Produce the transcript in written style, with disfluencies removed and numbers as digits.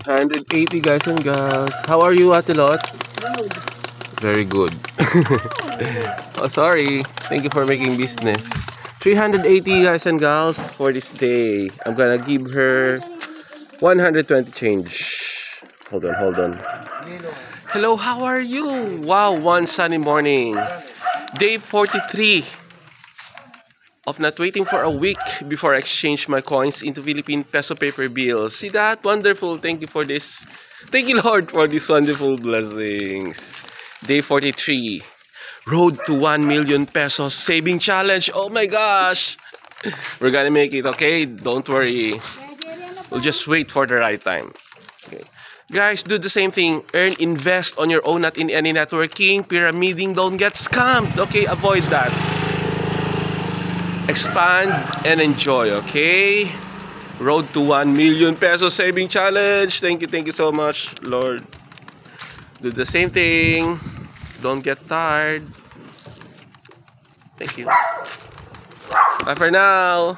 180 guys and gals. How are you, Ate Lot? Very good. Oh, sorry. Thank you for making business. 380 guys and gals for this day. I'm gonna give her 120 change. Hold on, hold on. Hello, how are you? Wow, one sunny morning. Day 43 of not waiting for a week before I exchange my coins into Philippine peso paper bills. See that? Wonderful. Thank you for this. Thank you, Lord, for these wonderful blessings. Day 43. Road to 1 million pesos saving challenge. Oh my gosh. We're gonna make it, okay? Don't worry. We'll just wait for the right time. Okay. Guys, do the same thing. Earn, invest on your own, not in any networking, pyramiding. Don't get scammed. Okay, avoid that. Expand and enjoy, okay? Road to 1 million peso saving challenge. Thank you so much, Lord. Do the same thing. Don't get tired. Thank you. Bye for now.